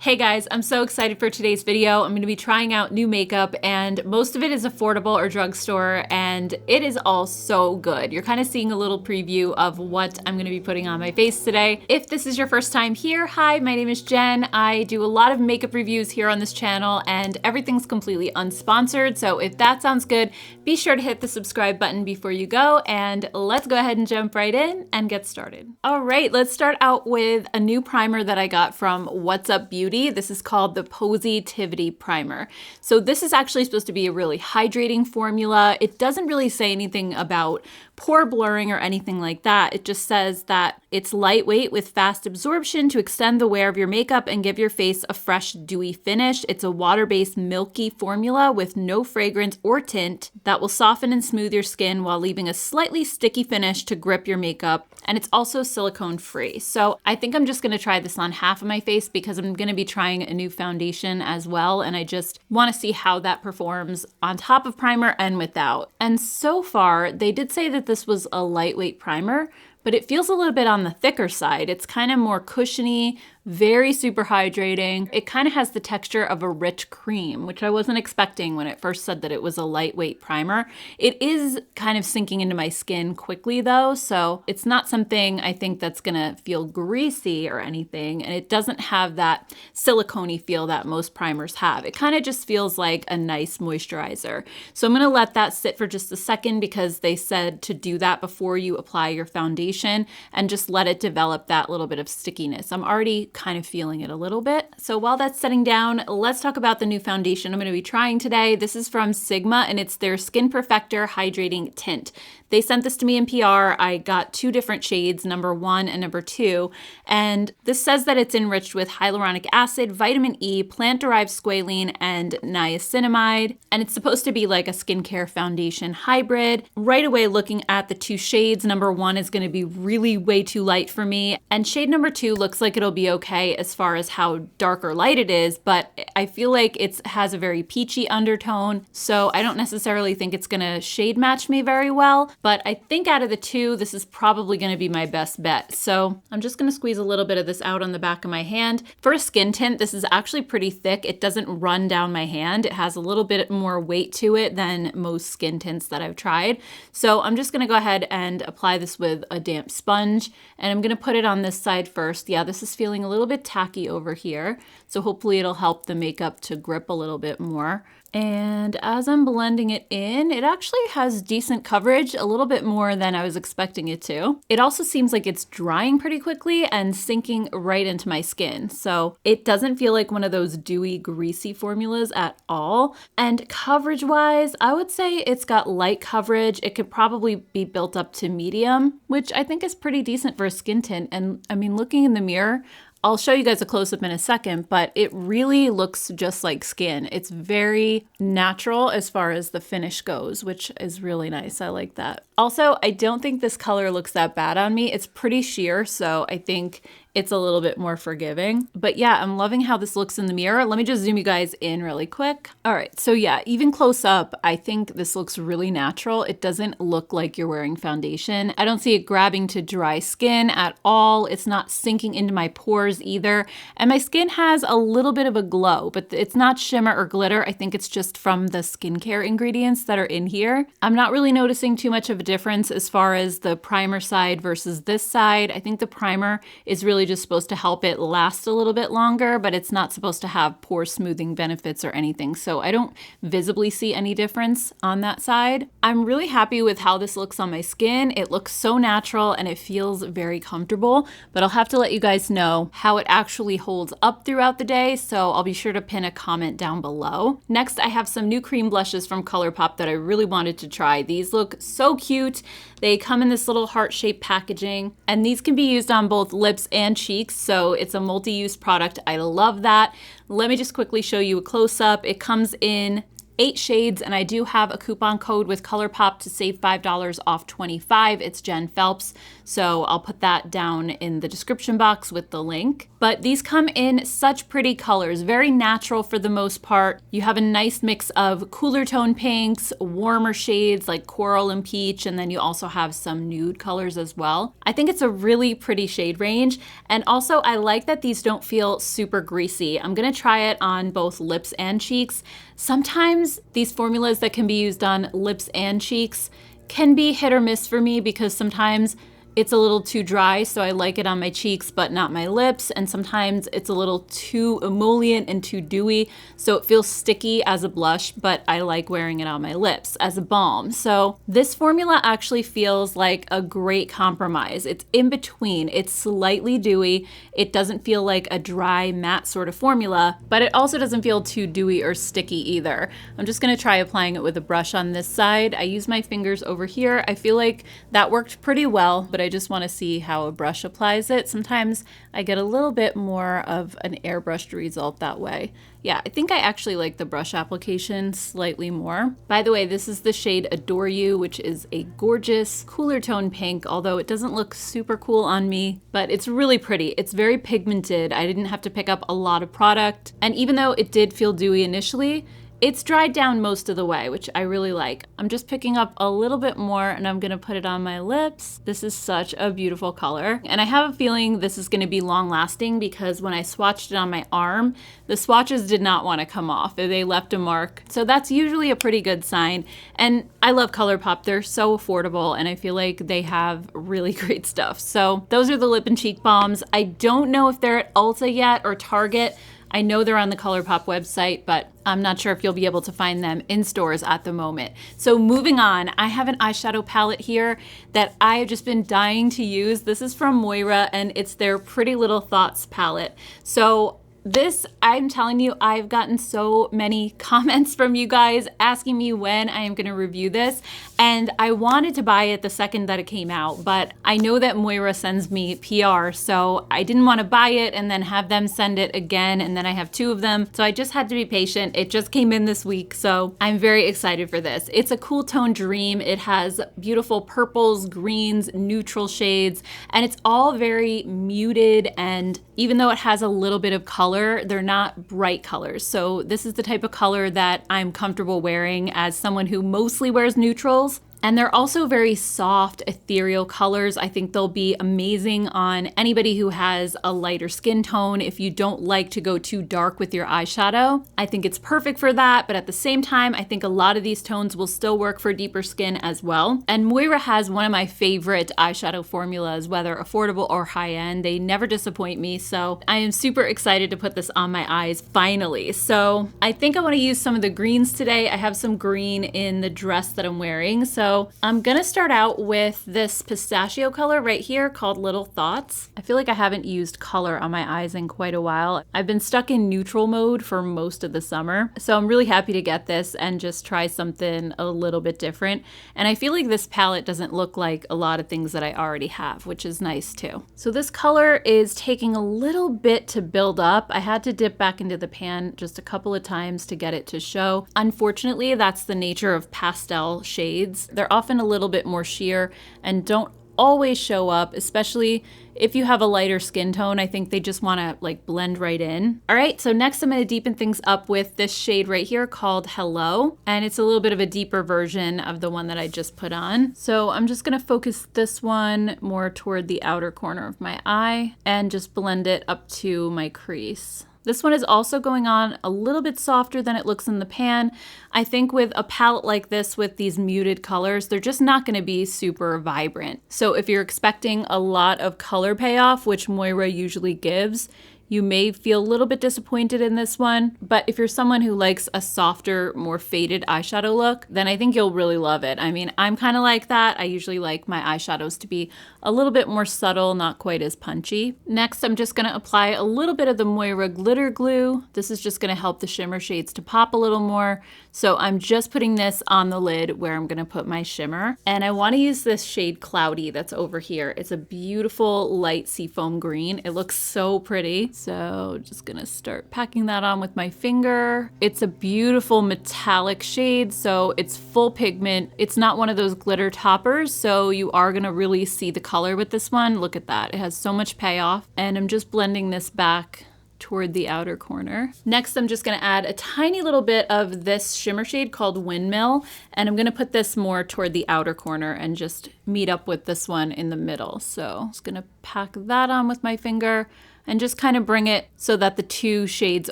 Hey guys, I'm so excited for today's video. I'm gonna be trying out new makeup and most of it is affordable or drugstore and it is all so good. You're kind of seeing a little preview of what I'm gonna be putting on my face today. If this is your first time here, hi, my name is Jen. I do a lot of makeup reviews here on this channel and everything's completely unsponsored. So if that sounds good, be sure to hit the subscribe button before you go and let's go ahead and jump right in and get started. All right, let's start out with a new primer that I got from What's Up Beauty. This is called the Positivity Primer. So this is actually supposed to be a really hydrating formula. It doesn't really say anything about pore blurring or anything like that. It just says that it's lightweight with fast absorption to extend the wear of your makeup and give your face a fresh, dewy finish. It's a water-based milky formula with no fragrance or tint that will soften and smooth your skin while leaving a slightly sticky finish to grip your makeup. And it's also silicone free. So I think I'm just gonna try this on half of my face because I'm gonna be trying a new foundation as well. And I just wanna see how that performs on top of primer and without. And so far, they did say that this was a lightweight primer, but it feels a little bit on the thicker side. It's kind of more cushiony, very super hydrating. It kind of has the texture of a rich cream, which I wasn't expecting when it first said that it was a lightweight primer. It is kind of sinking into my skin quickly though, so it's not something I think that's gonna feel greasy or anything, and it doesn't have that silicone-y feel that most primers have. It kind of just feels like a nice moisturizer. So I'm gonna let that sit for just a second because they said to do that before you apply your foundation and just let it develop that little bit of stickiness. I'm already kind of feeling it a little bit. So while that's setting down, let's talk about the new foundation I'm going to be trying today. This is from Sigma and it's their Skin Perfector Hydrating Tint. They sent this to me in PR. I got two different shades, number 1 and number 2. And this says that it's enriched with hyaluronic acid, vitamin E, plant-derived squalene, and niacinamide. And it's supposed to be like a skincare foundation hybrid. Right away, looking at the two shades, number 1 is going to be really way too light for me. And shade number 2 looks like it'll be okay as far as how dark or light it is, but I feel like it has a very peachy undertone. So I don't necessarily think it's going to shade match me very well. But I think out of the two, this is probably going to be my best bet. So I'm just going to squeeze a little bit of this out on the back of my hand. For a skin tint, this is actually pretty thick. It doesn't run down my hand. It has a little bit more weight to it than most skin tints that I've tried. So I'm just going to go ahead and apply this with a damp sponge. And I'm going to put it on this side first. Yeah, this is feeling a little bit tacky over here. So hopefully it'll help the makeup to grip a little bit more. And as I'm blending it in, it actually has decent coverage, a little bit more than I was expecting it to. It also seems like it's drying pretty quickly and sinking right into my skin. So it doesn't feel like one of those dewy, greasy formulas at all. And coverage-wise, I would say it's got light coverage. It could probably be built up to medium, which I think is pretty decent for a skin tint. And I mean, looking in the mirror, I'll show you guys a close-up in a second, but it really looks just like skin. It's very natural as far as the finish goes, which is really nice. I like that. Also, I don't think this color looks that bad on me. It's pretty sheer, so I think it's a little bit more forgiving. But yeah, I'm loving how this looks in the mirror. Let me just zoom you guys in really quick. All right, so yeah, even close up, I think this looks really natural. It doesn't look like you're wearing foundation. I don't see it grabbing to dry skin at all. It's not sinking into my pores either. And my skin has a little bit of a glow, but it's not shimmer or glitter. I think it's just from the skincare ingredients that are in here. I'm not really noticing too much of a difference as far as the primer side versus this side. I think the primer is really just supposed to help it last a little bit longer, but it's not supposed to have pore smoothing benefits or anything. So I don't visibly see any difference on that side. I'm really happy with how this looks on my skin. It looks so natural and it feels very comfortable, but I'll have to let you guys know how it actually holds up throughout the day. So I'll be sure to pin a comment down below. Next, I have some new cream blushes from Colourpop that I really wanted to try. These look so cute. They come in this little heart-shaped packaging, and these can be used on both lips and cheeks, so it's a multi-use product. I love that. Let me just quickly show you a close-up. It comes in 8 shades, and I do have a coupon code with Colourpop to save $5 off 25. It's Jen Phelps, so I'll put that down in the description box with the link. But these come in such pretty colors, very natural for the most part. You have a nice mix of cooler tone pinks, warmer shades like coral and peach, and then you also have some nude colors as well. I think it's a really pretty shade range, and also I like that these don't feel super greasy. I'm gonna try it on both lips and cheeks. Sometimes these formulas that can be used on lips and cheeks can be hit or miss for me because sometimes it's a little too dry, so I like it on my cheeks but not my lips, and sometimes it's a little too emollient and too dewy, so it feels sticky as a blush, but I like wearing it on my lips as a balm. So this formula actually feels like a great compromise. It's in between. It's slightly dewy. It doesn't feel like a dry matte sort of formula, but it also doesn't feel too dewy or sticky either. I'm just gonna try applying it with a brush on this side. I use my fingers over here. I feel like that worked pretty well, but I just want to see how a brush applies it. Sometimes I get a little bit more of an airbrushed result that way. Yeah, I think I actually like the brush application slightly more. By the way, this is the shade Adore You, which is a gorgeous cooler tone pink, although it doesn't look super cool on me, but it's really pretty. It's very pigmented. I didn't have to pick up a lot of product. And even though it did feel dewy initially, it's dried down most of the way, which I really like. I'm just picking up a little bit more and I'm gonna put it on my lips. This is such a beautiful color. And I have a feeling this is gonna be long lasting because when I swatched it on my arm, the swatches did not wanna come off. They left a mark. So that's usually a pretty good sign. And I love Colourpop. They're so affordable and I feel like they have really great stuff. So those are the lip and cheek balms. I don't know if they're at Ulta yet or Target. I know they're on the Colourpop website, but I'm not sure if you'll be able to find them in stores at the moment. So moving on, I have an eyeshadow palette here that I have just been dying to use. This is from Moira and it's their Pretty Little Thoughts palette. So this, I'm telling you, I've gotten so many comments from you guys asking me when I am going to review this, and I wanted to buy it the second that it came out, but I know that Moira sends me PR, so I didn't want to buy it and then have them send it again, and then I have 2 of them, so I just had to be patient. It just came in this week, so I'm very excited for this. It's a cool tone dream. It has beautiful purples, greens, neutral shades, and it's all very muted, and even though it has a little bit of color, they're not bright colors. So this is the type of color that I'm comfortable wearing as someone who mostly wears neutrals. And they're also very soft, ethereal colors. I think they'll be amazing on anybody who has a lighter skin tone. If you don't like to go too dark with your eyeshadow, I think it's perfect for that. But at the same time, I think a lot of these tones will still work for deeper skin as well. And Moira has one of my favorite eyeshadow formulas, whether affordable or high-end. They never disappoint me. So I am super excited to put this on my eyes finally. So I think I want to use some of the greens today. I have some green in the dress that I'm wearing. So I'm gonna start out with this pistachio color right here called Little Thoughts. I feel like I haven't used color on my eyes in quite a while. I've been stuck in neutral mode for most of the summer, so I'm really happy to get this and just try something a little bit different. And I feel like this palette doesn't look like a lot of things that I already have, which is nice too. So this color is taking a little bit to build up. I had to dip back into the pan just a couple of times to get it to show. Unfortunately, that's the nature of pastel shades. They're often a little bit more sheer and don't always show up, especially if you have a lighter skin tone. I think they just want to like blend right in. All right, so next I'm going to deepen things up with this shade right here called Hello, and it's a little bit of a deeper version of the one that I just put on. So I'm just going to focus this one more toward the outer corner of my eye and just blend it up to my crease. This one is also going on a little bit softer than it looks in the pan. I think with a palette like this with these muted colors, they're just not going to be super vibrant. So if you're expecting a lot of color payoff, which Moira usually gives, you may feel a little bit disappointed in this one, but if you're someone who likes a softer, more faded eyeshadow look, then I think you'll really love it. I mean, I'm kind of like that. I usually like my eyeshadows to be a little bit more subtle, not quite as punchy. Next, I'm just gonna apply a little bit of the Moira glitter glue. This is just gonna help the shimmer shades to pop a little more. So I'm just putting this on the lid where I'm gonna put my shimmer. And I wanna use this shade Cloudy that's over here. It's a beautiful light seafoam green. It looks so pretty. So just gonna start packing that on with my finger. It's a beautiful metallic shade, so it's full pigment. It's not one of those glitter toppers, so you are gonna really see the color with this one. Look at that, it has so much payoff. And I'm just blending this back toward the outer corner. Next, I'm just gonna add a tiny little bit of this shimmer shade called Windmill, and I'm gonna put this more toward the outer corner and just meet up with this one in the middle. So I'm just gonna pack that on with my finger and just kind of bring it so that the two shades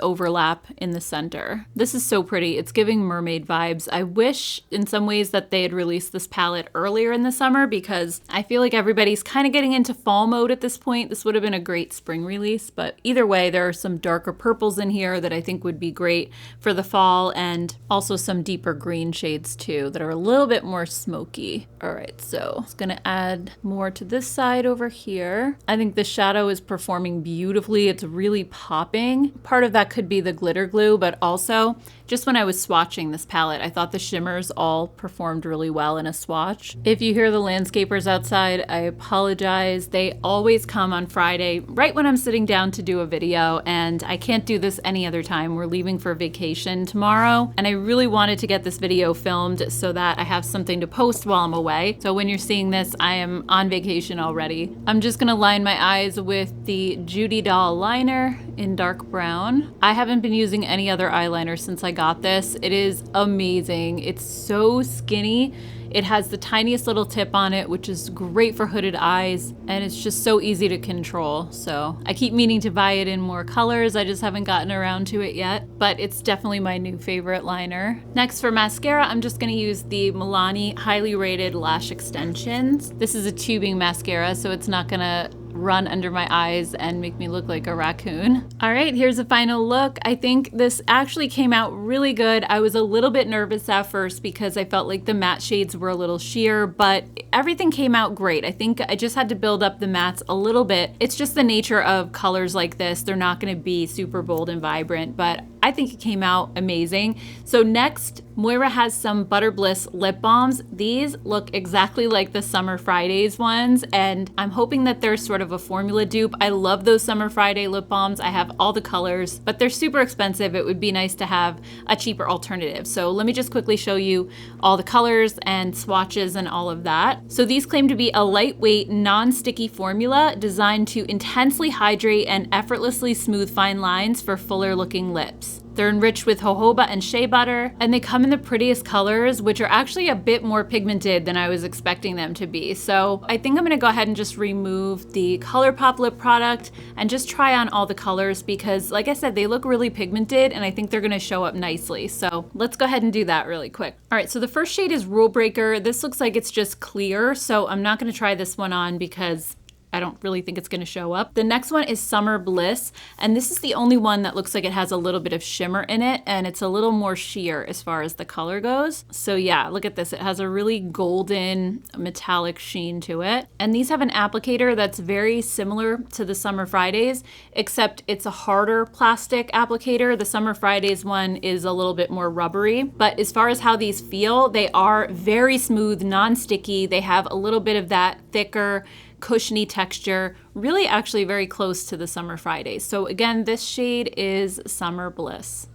overlap in the center. This is so pretty. It's giving mermaid vibes. I wish in some ways that they had released this palette earlier in the summer because I feel like everybody's kind of getting into fall mode at this point. This would have been a great spring release, but either way, there are some darker purples in here that I think would be great for the fall, and also some deeper green shades too that are a little bit more smoky. All right, so I'm just gonna add more to this side over here. I think the shadow is performing beautifully. It's really popping. Part of that could be the glitter glue, but also just when I was swatching this palette, I thought the shimmers all performed really well in a swatch. If you hear the landscapers outside, I apologize. They always come on Friday, right when I'm sitting down to do a video, and I can't do this any other time. We're leaving for vacation tomorrow, and I really wanted to get this video filmed so that I have something to post while I'm away. So when you're seeing this, I am on vacation already. I'm just gonna line my eyes with the Judy Doll liner in dark brown. I haven't been using any other eyeliner since I got this. It is amazing. It's so skinny. It has the tiniest little tip on it, which is great for hooded eyes, and it's just so easy to control. So I keep meaning to buy it in more colors. I just haven't gotten around to it yet, but it's definitely my new favorite liner. Next, for mascara, I'm just gonna use the Milani Highly Rated Lash Extensions. This is a tubing mascara, so it's not gonna run under my eyes and make me look like a raccoon. All right, here's a final look. I think this actually came out really good. I was a little bit nervous at first because I felt like the matte shades were a little sheer, but everything came out great. I think I just had to build up the mattes a little bit. It's just the nature of colors like this. They're not gonna be super bold and vibrant, but I think it came out amazing. So next, Moira has some Butter Bliss lip balms. These look exactly like the Summer Fridays ones, and I'm hoping that they're sort of a formula dupe. I love those Summer Friday lip balms. I have all the colors, but they're super expensive. It would be nice to have a cheaper alternative. So let me just quickly show you all the colors and swatches and all of that. So these claim to be a lightweight, non-sticky formula designed to intensely hydrate and effortlessly smooth fine lines for fuller looking lips. They're enriched with jojoba and shea butter, and they come in the prettiest colors, which are actually a bit more pigmented than I was expecting them to be. So I think I'm gonna go ahead and just remove the Colourpop lip product and just try on all the colors because, like I said, they look really pigmented and I think they're gonna show up nicely. So let's go ahead and do that really quick. All right, so the first shade is Rule Breaker. This looks like it's just clear, so I'm not gonna try this one on because I don't really think it's gonna show up. The next one is Summer Bliss, and this is the only one that looks like it has a little bit of shimmer in it, and it's a little more sheer as far as the color goes. So yeah, look at this. It has a really golden metallic sheen to it. And these have an applicator that's very similar to the Summer Fridays, except it's a harder plastic applicator. The Summer Fridays one is a little bit more rubbery, but as far as how these feel, they are very smooth, non-sticky. They have a little bit of that thicker, cushiony texture, really actually very close to the Summer Fridays. So again, this shade is Summer Bliss.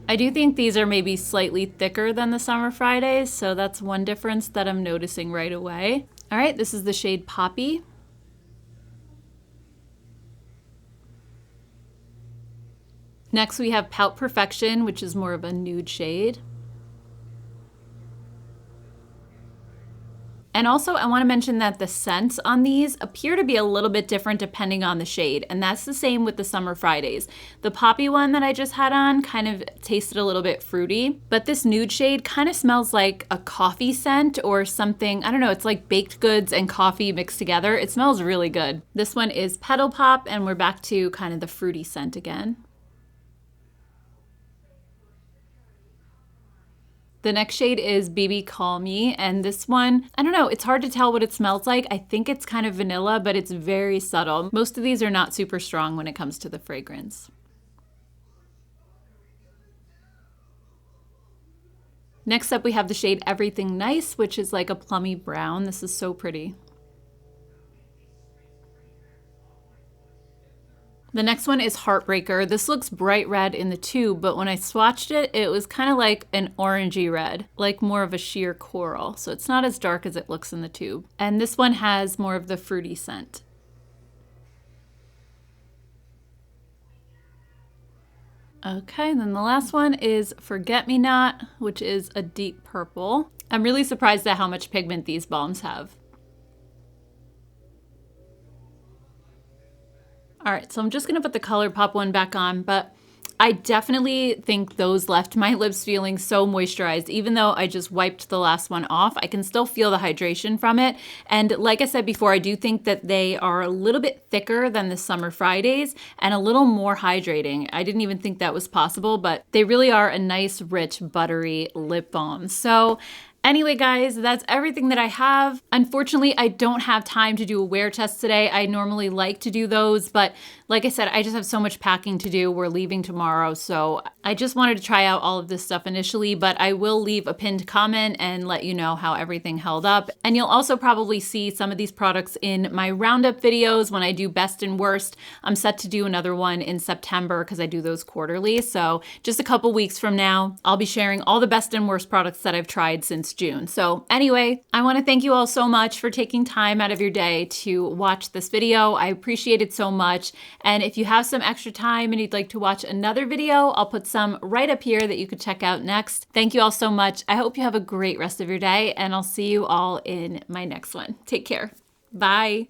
I do think these are maybe slightly thicker than the Summer Fridays, so that's one difference that I'm noticing right away. All right, this is the shade Poppy. Next we have Pout Perfection, which is more of a nude shade. And also I want to mention that the scents on these appear to be a little bit different depending on the shade, and that's the same with the Summer Fridays. The Poppy one that I just had on kind of tasted a little bit fruity, but this nude shade kind of smells like a coffee scent or something. I don't know, it's like baked goods and coffee mixed together. It smells really good. This one is Petal Pop, and we're back to kind of the fruity scent again. The next shade is Baby Call Me, and this one, I don't know, it's hard to tell what it smells like. I think it's kind of vanilla, but it's very subtle. Most of these are not super strong when it comes to the fragrance. Next up, we have the shade Everything Nice, which is like a plummy brown. This is so pretty. The next one is Heartbreaker. This looks bright red in the tube, but when I swatched it, it was kind of like an orangey red, like more of a sheer coral. So it's not as dark as it looks in the tube. And this one has more of the fruity scent. Okay, and then the last one is Forget Me Not, which is a deep purple. I'm really surprised at how much pigment these balms have. All right, so I'm just gonna put the Colourpop one back on, but I definitely think those left my lips feeling so moisturized. Even though I just wiped the last one off, I can still feel the hydration from it. And like I said before, I do think that they are a little bit thicker than the Summer Fridays and a little more hydrating. I didn't even think that was possible, but they really are a nice, rich, buttery lip balm. So anyway, guys, that's everything that I have. Unfortunately, I don't have time to do a wear test today. I normally like to do those, but like I said, I just have so much packing to do. We're leaving tomorrow, so I just wanted to try out all of this stuff initially, but I will leave a pinned comment and let you know how everything held up. And you'll also probably see some of these products in my roundup videos when I do best and worst. I'm set to do another one in September because I do those quarterly. So just a couple weeks from now, I'll be sharing all the best and worst products that I've tried since June. So anyway, I want to thank you all so much for taking time out of your day to watch this video. I appreciate it so much. And if you have some extra time and you'd like to watch another video, I'll put some right up here that you could check out next. Thank you all so much. I hope you have a great rest of your day, and I'll see you all in my next one. Take care. Bye.